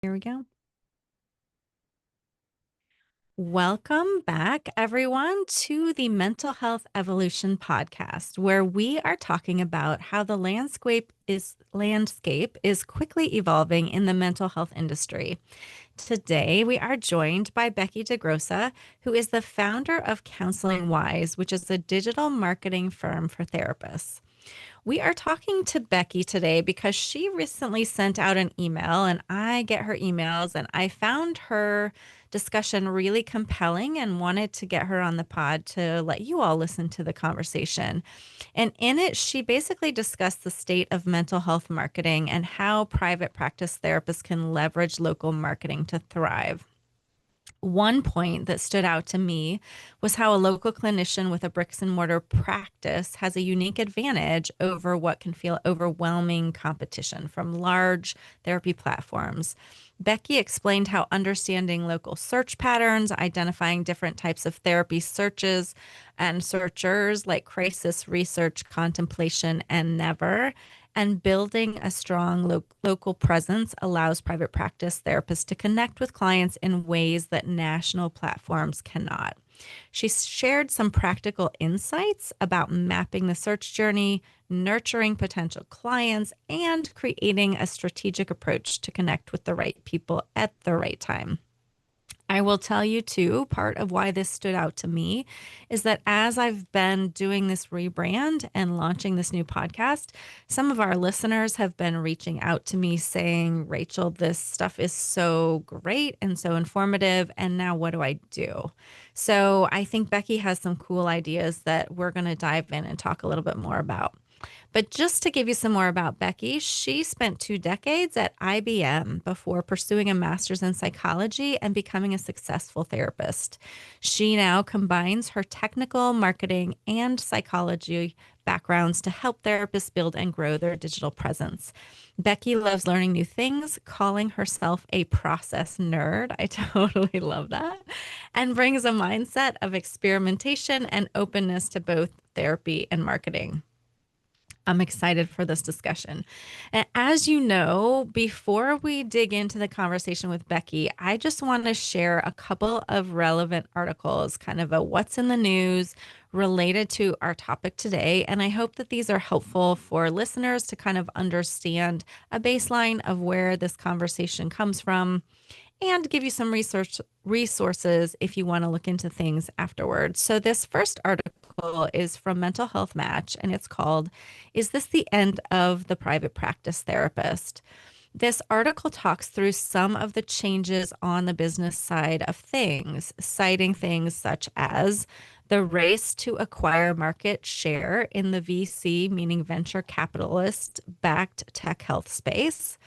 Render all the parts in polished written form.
Here we go. Welcome back, everyone, to the Mental Health Evolution podcast, where we are talking about how the landscape is quickly evolving in the mental health industry. Today, we are joined by Becky DeGrossa, who is the founder of CounselingWise, which is a digital marketing firm for therapists. We are talking to Becky today because she recently sent out an email, and I get her emails, and I found her discussion really compelling and wanted to get her on the pod to let you all listen to the conversation. And in it, she basically discussed the state of mental health marketing and how private practice therapists can leverage local marketing to thrive. One point that stood out to me was how a local clinician with a bricks and mortar practice has a unique advantage over what can feel overwhelming competition from large therapy platforms. Becky explained how understanding local search patterns, identifying different types of therapy searches and searchers like crisis, research, contemplation, and never, and building a strong local presence allows private practice therapists to connect with clients in ways that national platforms cannot. She shared some practical insights about mapping the search journey, nurturing potential clients, and creating a strategic approach to connect with the right people at the right time. I will tell you too, part of why this stood out to me is that as I've been doing this rebrand and launching this new podcast, some of our listeners have been reaching out to me saying, Rachel, this stuff is so great and so informative. And now what do I do? So I think Becky has some cool ideas that we're going to dive in and talk a little bit more about. But just to give you some more about Becky, she spent 2 decades at IBM before pursuing a master's in psychology and becoming a successful therapist. She now combines her technical, marketing, and psychology backgrounds to help therapists build and grow their digital presence. Becky loves learning new things, calling herself a process nerd. I totally love that. And brings a mindset of experimentation and openness to both therapy and marketing. I'm excited for this discussion. And as you know, before we dig into the conversation with Becky, I just want to share a couple of relevant articles, kind of a what's in the news related to our topic today. And I hope that these are helpful for listeners to kind of understand a baseline of where this conversation comes from and give you some research resources if you want to look into things afterwards. So this first article is from Mental Health Match, and it's called, Is This the End of the Private Practice Therapist? This article talks through some of the changes on the business side of things, citing things such as the race to acquire market share in the VC, meaning venture capitalist backed tech health space.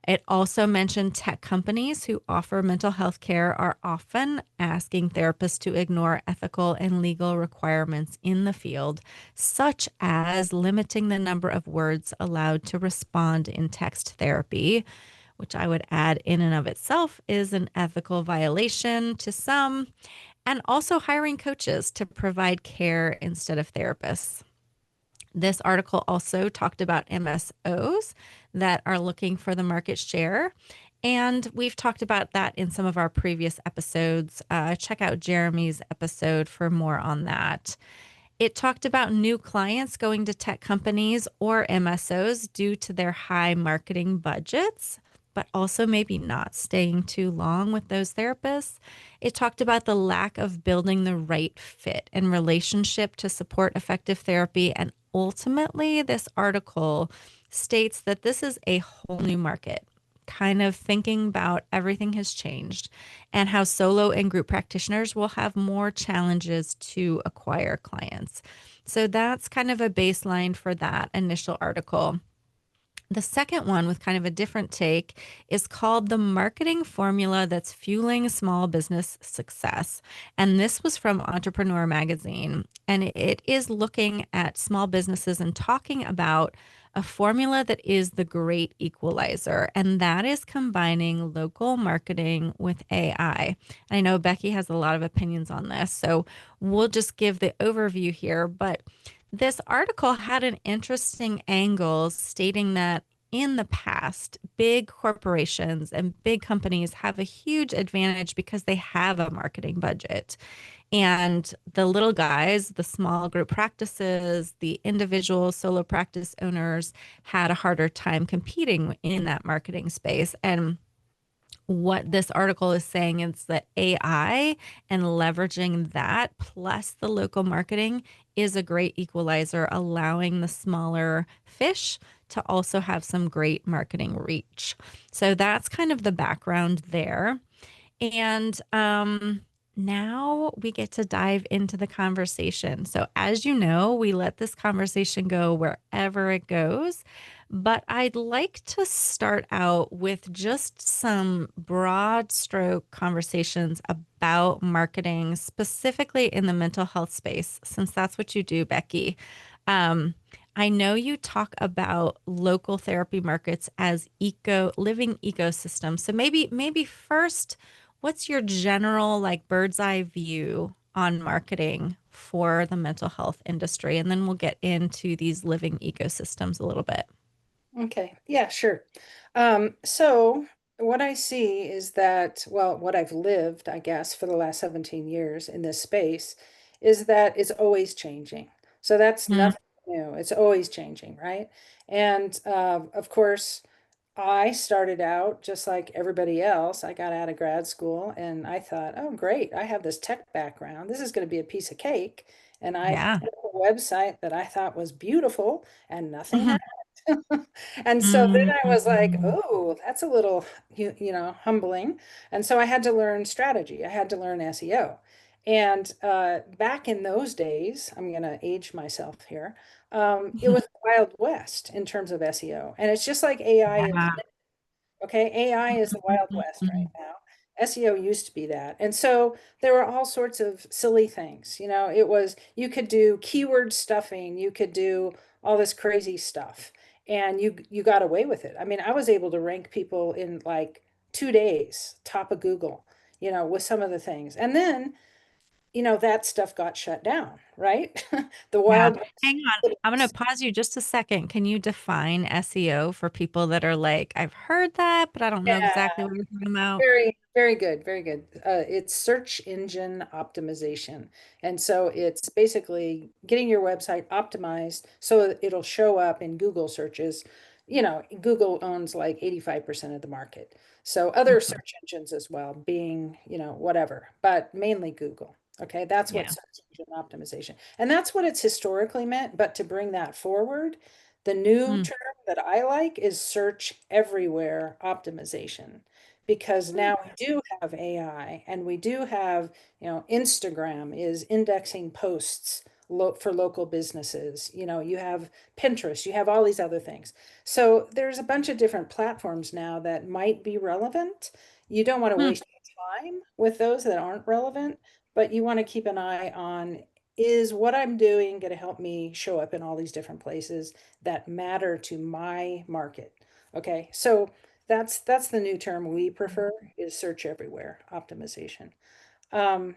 It also mentioned tech companies who offer mental health care are often asking therapists to ignore ethical and legal requirements in the field, such as limiting the number of words allowed to respond in text therapy, which I would add in and of itself is an ethical violation to some, and also hiring coaches to provide care instead of therapists. This article also talked about MSOs that are looking for the market share. And we've talked about that in some of our previous episodes. Check out Jeremy's episode for more on that. It talked about new clients going to tech companies or MSOs due to their high marketing budgets, but also maybe not staying too long with those therapists. It talked about the lack of building the right fit and relationship to support effective therapy. And ultimately, this article states that this is a whole new market, kind of thinking about everything has changed and how solo and group practitioners will have more challenges to acquire clients. So that's kind of a baseline for that initial article. The second one, with kind of a different take, is called The Marketing Formula That's Fueling Small Business Success. And this was from Entrepreneur Magazine. And it is looking at small businesses and talking about a formula that is the great equalizer. And that is combining local marketing with AI. And I know Becky has a lot of opinions on this. So we'll just give the overview here. But this article had an interesting angle stating that in the past, big corporations and big companies have a huge advantage because they have a marketing budget. And the little guys, the small group practices, the individual solo practice owners had a harder time competing in that marketing space. And what this article is saying is that AI and leveraging that plus the local marketing is a great equalizer, allowing the smaller fish to also have some great marketing reach. So that's kind of the background there. And now we get to dive into the conversation. So, as you know, we let this conversation go wherever it goes. But I'd like to start out with just some broad stroke conversations about marketing, specifically in the mental health space, since that's what you do, Becky. Um, I know you talk about local therapy markets as eco living ecosystems. So maybe first, what's your general like bird's eye view on marketing for the mental health industry? And then we'll get into these living ecosystems a little bit. Okay, yeah, sure. So what I see is that, well, what I've lived, I guess, for the last 17 years in this space is that it's always changing. So that's Mm, nothing new. It's always changing, right? And of course, I started out just like everybody else. I got out of grad school and I thought, oh, great, I have this tech background. This is going to be a piece of cake. And I yeah. put up a website that I thought was beautiful and nothing Mhm. happened. And so then I was like, Mm, oh, that's a little, humbling. And so I had to learn strategy. I had to learn SEO. And back in those days, I'm going to age myself here. It mhm. was Wild West in terms of SEO. And it's just like AI is. Yeah. Okay, AI is the Wild West right Mhm. now. SEO used to be that. And so there were all sorts of silly things. It was, you could do keyword stuffing, you could do all this crazy stuff, and you got away with it. I mean, I was able to rank people in like 2 days, top of Google, with some of the things. And then, that stuff got shut down, right? The Yeah. Wild Hang on. I'm going to West. pause you just a second. Can you define SEO for people that are like, I've heard that, but I don't know exactly what you're talking about? Very, very good, very good. It's search engine optimization. And so it's basically getting your website optimized so that it'll show up in Google searches. Google owns like 85% of the market. So other Mhm. search engines as well, being, whatever, but mainly Google. Okay, that's what Yeah. search engine optimization. And that's what it's historically meant. But to bring that forward, the new Mm, term that I like is search everywhere optimization, because mm, now we do have AI and we do have, Instagram is indexing posts for local businesses. You have Pinterest, you have all these other things. So there's a bunch of different platforms now that might be relevant. You don't want to mm. waste time with those that aren't relevant, but you want to keep an eye on, is what I'm doing going to help me show up in all these different places that matter to my market? Okay, so that's the new term we prefer, is search everywhere optimization. Um,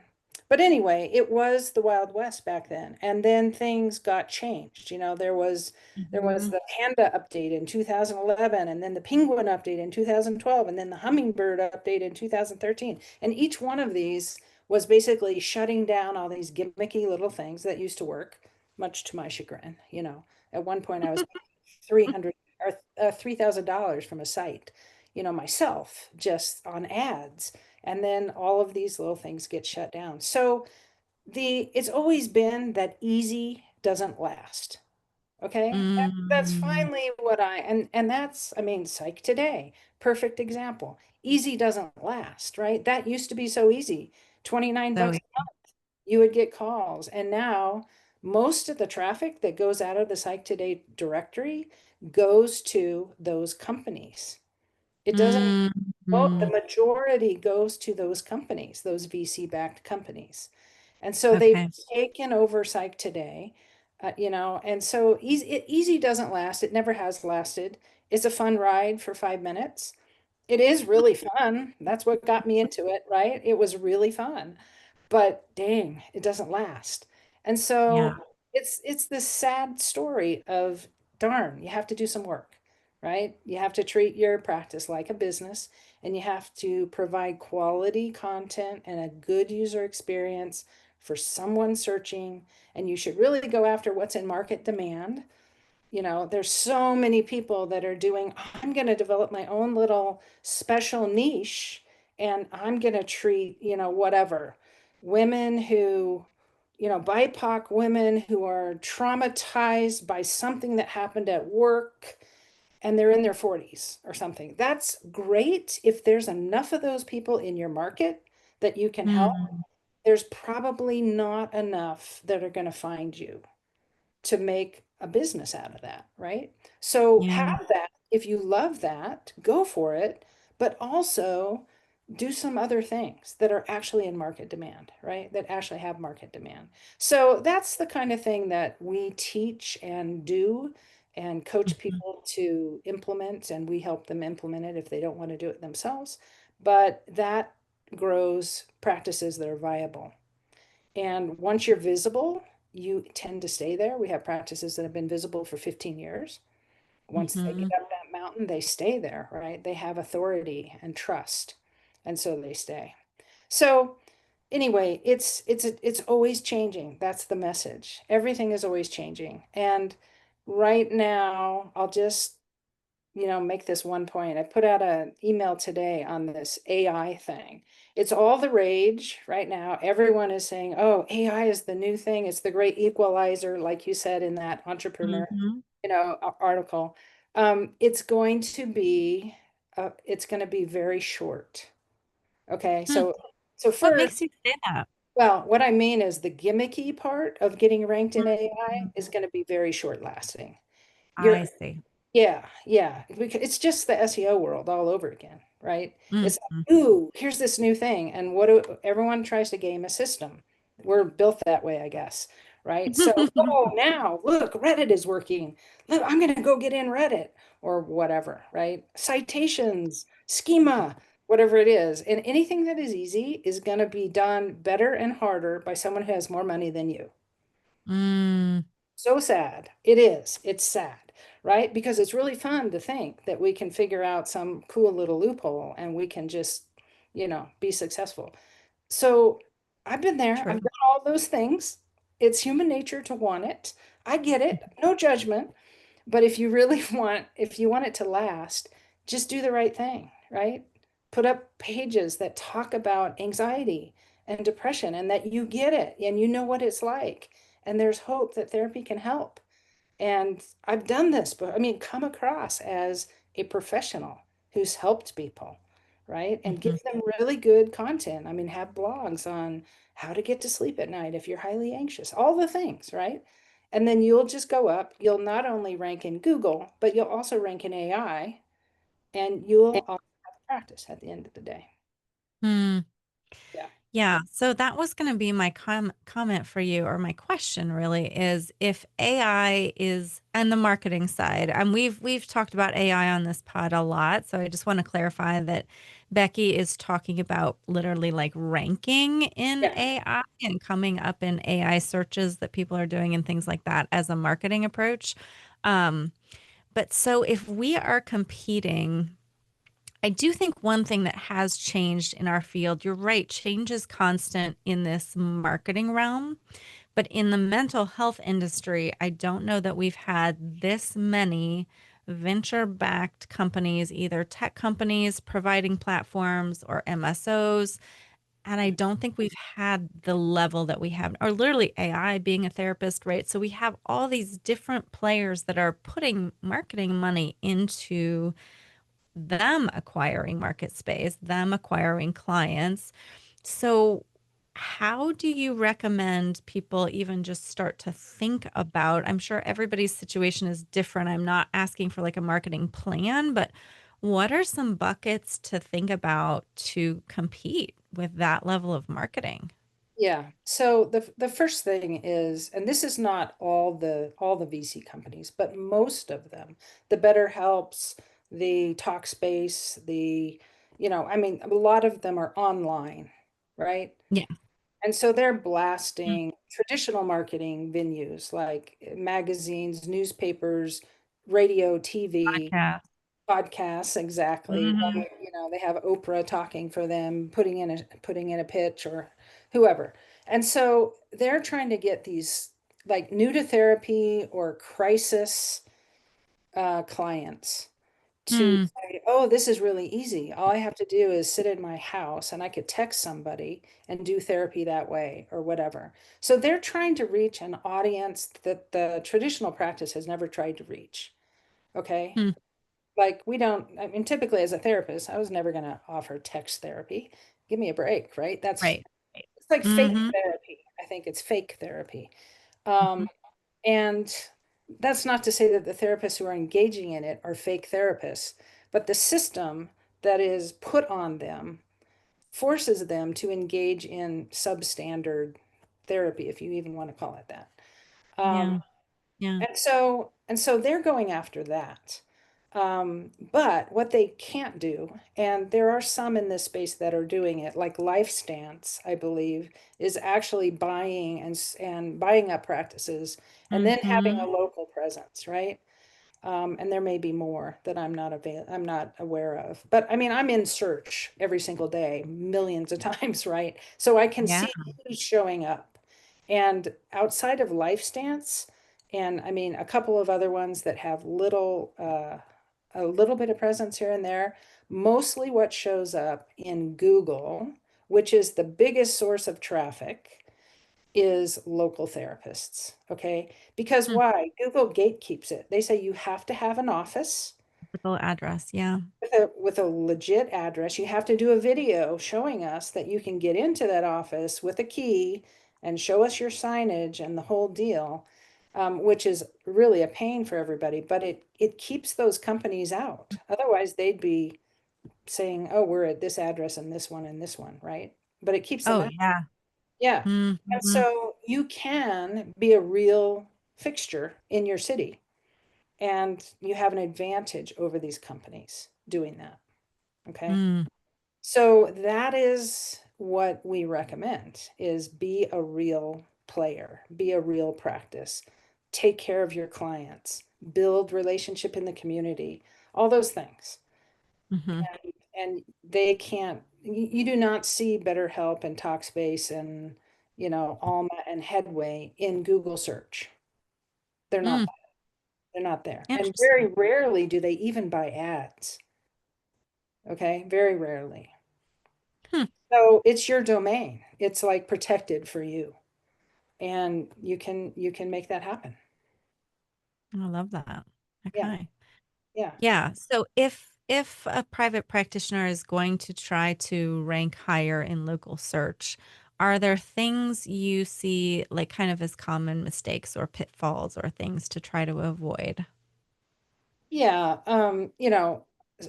but anyway, it was the Wild West back then, and then things got changed. There was Mhm. the Panda update in 2011, and then the Penguin update in 2012, and then the Hummingbird update in 2013. And each one of these was basically shutting down all these gimmicky little things that used to work, much to my chagrin. At one point I was making 300 or $3,000 from a site, myself, just on ads. And then all of these little things get shut down. So it's always been that easy doesn't last. Okay. That's Mm, finally what and that's, I mean, Psych Today, perfect example. Easy doesn't last, right? That used to be so easy. 29 so bucks a month, you would get calls. And now most of the traffic that goes out of the Psych Today directory goes to those companies. It doesn't, mm, well, the mm. majority goes to those companies, those VC-backed companies. And so they've Okay. taken over Psych Today, and so easy doesn't last. It never has lasted. It's a fun ride for 5 minutes. It is really fun. That's what got me into it, right? It was really fun. But dang, it doesn't last. And so Yeah. it's this sad story of, darn, you have to do some work, right? You have to treat your practice like a business, and you have to provide quality content and a good user experience for someone searching. And you should really go after what's in market demand. There's so many people that are doing, I'm going to develop my own little special niche, and I'm going to treat, whatever, women who, BIPOC women who are traumatized by something that happened at work and they're in their 40s or something. That's great if there's enough of those people in your market that you can help. Mm, There's probably not enough that are going to find you to make a business out of that, right? So yeah. have that. If you love that, go for it, but also do some other things that are actually in market demand, right? That actually have market demand. So that's the kind of thing that we teach and do and coach Mhm. people to implement, and we help them implement it if they don't want to do it themselves. But that grows practices that are viable. And once you're visible, you tend to stay there. We have practices that have been visible for 15 years. Once they get Mhm. up that mountain, they stay there, right? They have authority and trust. And so they stay. So anyway, it's always changing. That's the message. Everything is always changing. And right now, I'll just make this one point. I put out an email today on this AI thing. It's all the rage right now. Everyone is saying, oh, AI is the new thing. It's the great equalizer, like you said in that entrepreneur, Mhm. article. It's going to be very short. Okay. Hmm. So What first, makes you say that? well, what I mean is the gimmicky part of getting ranked in AI Mhm. is going to be very short lasting. You're I see. Yeah, yeah. It's just the SEO world all over again, right? It's Mhm. ooh, here's this new thing, and everyone tries to game a system. We're built that way, I guess, right? So, oh, now look, Reddit is working. Look, I'm gonna go get in Reddit or whatever, right? Citations, schema, whatever it is, and anything that is easy is gonna be done better and harder by someone who has more money than you. Mm, So sad. It is. It's sad, right? Because it's really fun to think that we can figure out some cool little loophole and we can just, be successful. So I've been there. true. I've done all those things. It's human nature to want it. I get it. No judgment. But if you want it to last, just do the right thing, right? Put up pages that talk about anxiety and depression and that you get it and you know what it's like. And there's hope that therapy can help. And I've done this, but I mean, come across as a professional who's helped people, right? And give Mhm. them really good content. I mean, have blogs on how to get to sleep at night if you're highly anxious, all the things, right? And then you'll just go up. You'll not only rank in Google, but you'll also rank in AI, and you'll also have practice at the end of the day. Hmm. Yeah. Yeah, so that was going to be my comment for you, or my question really, is if AI is and the marketing side. And we've talked about AI on this pod a lot, so I just want to clarify that Becky is talking about literally like ranking in Yeah. AI and coming up in AI searches that people are doing and things like that as a marketing approach. Um, but so if we are competing, I do think one thing that has changed in our field, you're right, change is constant in this marketing realm, but in the mental health industry, I don't know that we've had this many venture-backed companies, either tech companies providing platforms or MSOs. And I don't think we've had the level that we have, or literally AI being a therapist, right? So we have all these different players that are putting marketing money into them acquiring market space, them acquiring clients. So, how do you recommend people even just start to think about? I'm sure everybody's situation is different. I'm not asking for like a marketing plan, but what are some buckets to think about to compete with that level of marketing? Yeah. So the first thing is, and this is not all the VC companies, but most of them, the BetterHelps, the Talkspace, I mean, a lot of them are online, right? Yeah. And so they're blasting traditional marketing venues like magazines, newspapers, radio, TV, Podcast. Podcasts, exactly. Hmm. They have Oprah talking for them, putting in a pitch or whoever. And so they're trying to get these like new to therapy or crisis clients to Hmm. say, oh, this is really easy. All I have to do is sit in my house and I could text somebody and do therapy that way or whatever. So they're trying to reach an audience that the traditional practice has never tried to reach. Okay. Hmm. Like we don't, I mean, typically as a therapist, I was never going to offer text therapy. Give me a break, right? Right. Right. It's like fake Hmm. therapy. I think it's fake therapy. Um, and that's not to say that the therapists who are engaging in it are fake therapists, but the system that is put on them forces them to engage in substandard therapy, if you even want to call it that. Um, Yeah. Yeah. and so they're going after that. But what they can't do, and there are some in this space that are doing it, like LifeStance, I believe, is actually buying and buying up practices and then having a Hmm. local presence, right? And there may be more that I'm not aware of. But I mean, I'm in search every single day, millions of times, right? So I can Yeah. see who's showing up. And outside of LifeStance, and I mean a couple of other ones that have a little bit of presence here and there, mostly what shows up in Google, which is the biggest source of traffic, is local therapists. Okay. Because Hmm. why? Google gatekeeps it. They say you have to have an office Physical address. Yeah. with a legit address. You have to do a video showing us that you can get into that office with a key and show us your signage and the whole deal, which is really a pain for everybody. But it keeps those companies out. Otherwise, they'd be saying, "Oh, we're at this address and this one," right? But it keeps them Oh, out. yeah. Yeah. And Hmm. so you can be a real fixture in your city, and you have an advantage over these companies doing that. Okay. Mm. So that is what we recommend is be a real player, be a real practice, take care of your clients, build relationship in the community, all those things. Hmm. And they can't, you do not see BetterHelp and Talkspace and, Alma and Headway in Google search. They're not, Mm. they're not there. And very Interesting. rarely do they even buy ads. Okay. Very rarely. Hmm. So it's your domain. It's like protected for you. And you can make that happen. I love that. Yeah. Okay. Yeah. Yeah. So if a private practitioner is going to try to rank higher in local search, are there things you see like kind of as common mistakes or pitfalls or things to try to avoid? Yeah.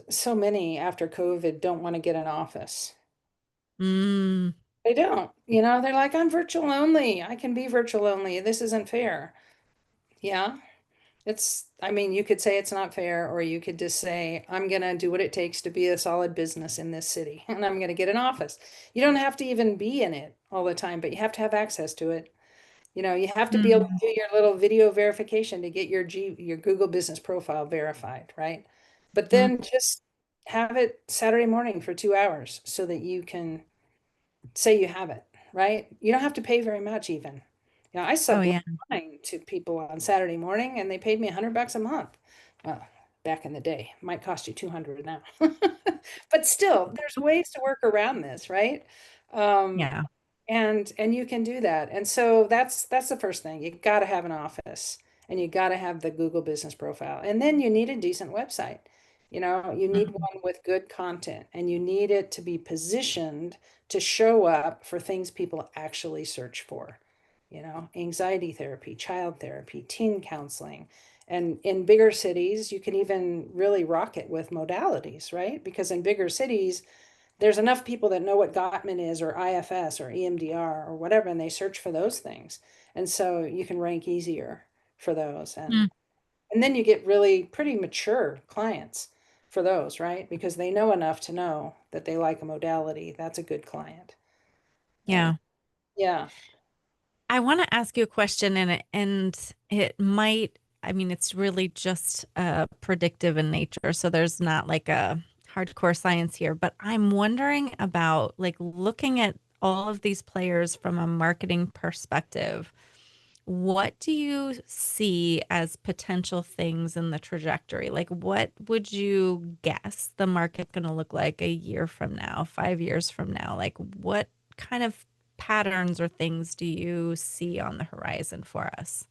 So many after COVID don't want to get an office. Mm. They don't. They're like, I'm virtual only. I can be virtual only. This isn't fair. Yeah. I mean, you could say it's not fair, or you could just say, I'm going to do what it takes to be a solid business in this city, and I'm going to get an office. You don't have to even be in it all the time, but you have to have access to it. You have to be able to Mm. do your little video verification to get your Google business profile verified, right? But Mm. then just have it Saturday morning for 2 hours so that you can say you have it, right? You don't have to pay very much even. I Oh subbed yeah. line to people on Saturday morning and they paid me $100 a month. Well, back in the day, might cost you 200 now. But still, there's ways to work around this, right? Um, Yeah. and you can do that. And so that's the first thing. You got to have an office and you got to have the Google business profile. And then you need a decent website. You need Mhm. one with good content and you need it to be positioned to show up for things people actually search for. Anxiety therapy, child therapy, teen counseling. And in bigger cities, you can even really rock it with modalities, right? Because in bigger cities, there's enough people that know what Gottman is or IFS or EMDR or whatever, and they search for those things. And so you can rank easier for those. Mm. And then you get really pretty mature clients for those, right? Because they know enough to know that they like a modality. That's a good client. And Yeah. yeah. I want to ask you a question and it might I mean, it's really just predictive in nature. So there's not like a hardcore science here, but I'm wondering about like looking at all of these players from a marketing perspective. What do you see as potential things in the trajectory? Like, what would you guess the market going to look like a year from now, 5 years from now? Like, what kind of patterns or things do you see on the horizon for us?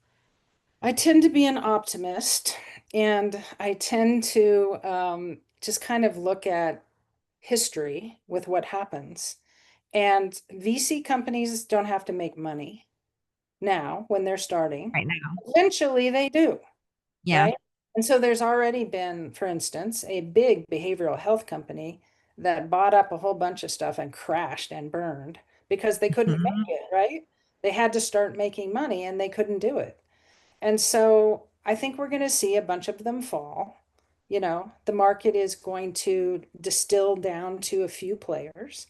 I tend to be an optimist, and I tend to just kind of look at history with what happens. And VC companies don't have to make money now when they're starting. Right now. Eventually they do, Yeah. right? And so there's already been, for instance, a big behavioral health company that bought up a whole bunch of stuff and crashed and burned because they couldn't make Mhm. it, right? They had to start making money and they couldn't do it. And so I think we're going to see a bunch of them fall. You know, the market is going to distill down to a few players.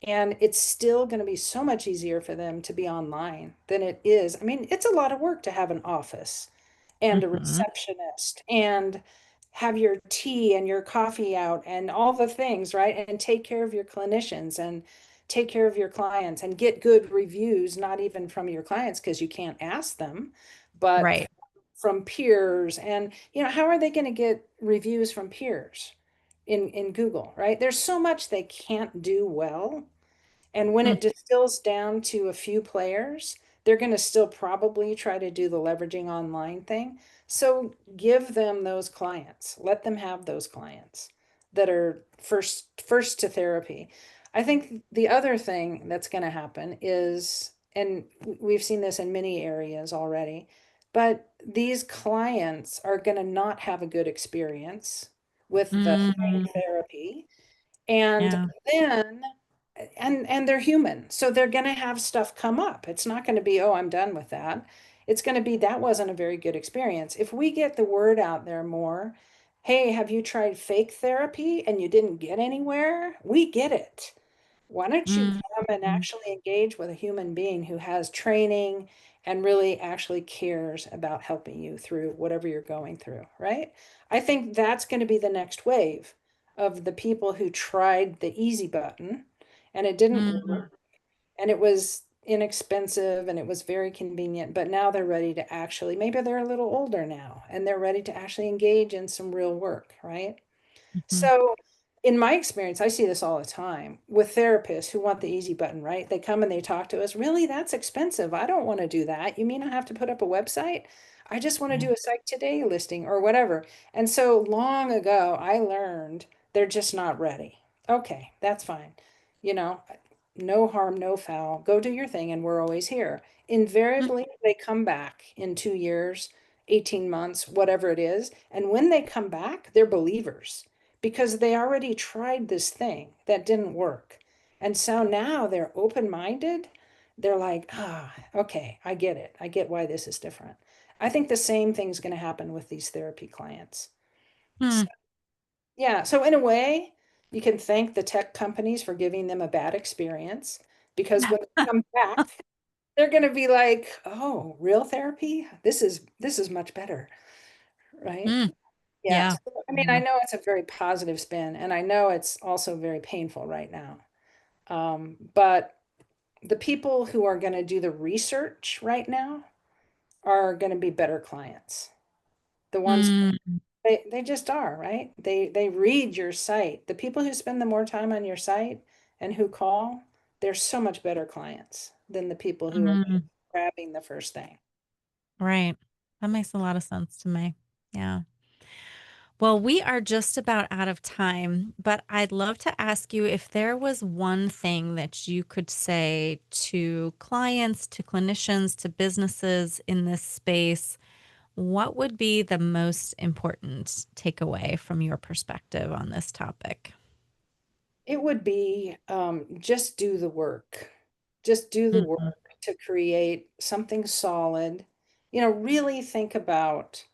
And it's still going to be so much easier for them to be online than it is. I mean, it's a lot of work to have an office and a Mhm. receptionist and have your tea and your coffee out and all the things, right? And take care of your clinicians and take care of your clients and get good reviews, not even from your clients because you can't ask them, but Right. from peers. And, you know, how are they going to get reviews from peers in Google, right? There's so much they can't do well, and when Mm. it distills down to a few players, they're going to still probably try to do the leveraging online thing. So give them those clients. Let them have those clients that are first to therapy. I think the other thing that's going to happen is, and we've seen this in many areas already, but these clients are going to not have a good experience with the Mhm. therapy. And Yeah. then and they're human, so they're going to have stuff come up. It's not going to be, oh, I'm done with that. It's going to be, that wasn't a very good experience. If we get the word out there more, hey, have you tried fake therapy and you didn't get anywhere? We get it. Why don't you come and Mhm. actually engage with a human being who has training and really actually cares about helping you through whatever you're going through, right? I think that's going to be the next wave of the people who tried the easy button and it didn't Mhm. work and it was inexpensive and it was very convenient, but now they're ready to actually, maybe they're a little older now and they're ready to actually engage in some real work, right? Mhm. So, in my experience, I see this all the time with therapists who want the easy button, right? They come and they talk to us. Really, that's expensive. I don't want to do that. You mean I have to put up a website? I just want to Yeah. do a Psych Today listing or whatever. And so long ago, I learned they're just not ready. Okay, that's fine. You know, no harm, no foul. Go do your thing, and we're always here. Mm. Invariably, they come back in 2 years, 18 months, whatever it is. And when they come back, they're believers because they already tried this thing that didn't work. And so now they're open minded. They're like, ah, okay, I get it. I get why this is different. I think the same thing's going to happen with these therapy clients. So, Mm. yeah. So, in a way, you can thank the tech companies for giving them a bad experience because when they come back, they're going to be like, oh, real therapy? This is much better, right? Mm. Yeah. Yeah. So, I mean, I Yeah. know it's a very positive spin, and I know it's also very painful right now. But the people who are going to do the research right now are going to be better clients. The ones Mm. they just are, right? They read your site. The people who spend the more time on your site and who call, they're so much better clients than the people who are Mm. grabbing the first thing. Right. That makes a lot of sense to me. Yeah. Well, we are just about out of time, but I'd love to ask you if there was one thing that you could say to clients, to clinicians, to businesses in this space, what would be the most important takeaway from your perspective on this topic? It would be just do the work. Just do the work Mhm. to create something solid. You know, really think about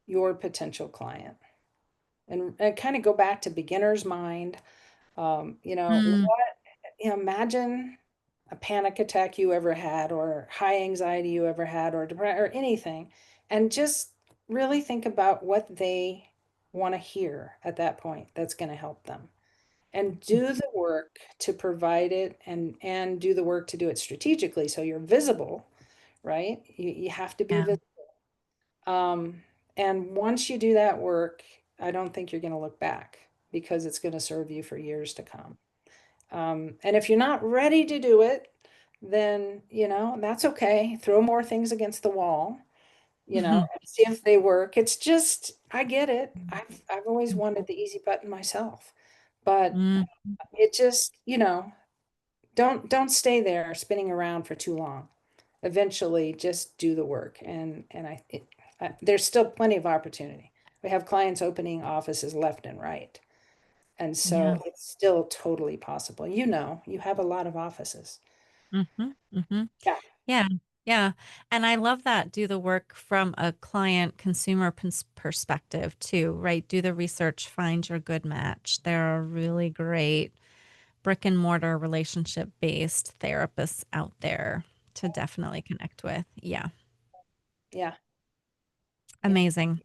your potential client and kind of go back to beginner's mind. Mm. Imagine a panic attack you ever had, or high anxiety you ever had, or depression, or anything, and just really think about what they want to hear at that point that's going to help them and do the work to provide it and do the work to do it strategically so you're visible, right? You have to be Yeah. visible. Um, and once you do that work, I don't think you're going to look back because it's going to serve you for years to come. And if you're not ready to do it, then, that's okay. Throw more things against the wall, Mhm. and see if they work. It's just, I get it. I've always wanted the easy button myself, but Mhm. it just, don't stay there spinning around for too long. Eventually, just do the work, there's still plenty of opportunity. We have clients opening offices left and right, and Yeah. so it's still totally possible. You have a lot of offices. Mhm. Mhm. Yeah, Yeah. Yeah. And I love that. Do the work from a client consumer perspective too, right? Do the research, find your good match. There are really great brick and mortar relationship based therapists out there to definitely connect with. Yeah. yeah, yeah, Amazing.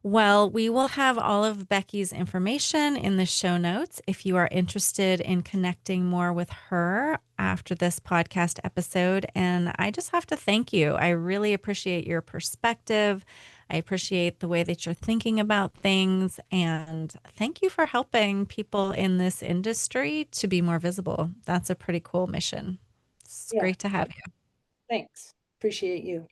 Well, we will have all of Becky's information in the show notes if you are interested in connecting more with her after this podcast episode. And I just have to thank you. I really appreciate your perspective. I appreciate the way that you're thinking about things. And thank you for helping people in this industry to be more visible. That's a pretty cool mission. It's yeah. great to have you. Thanks. Appreciate you.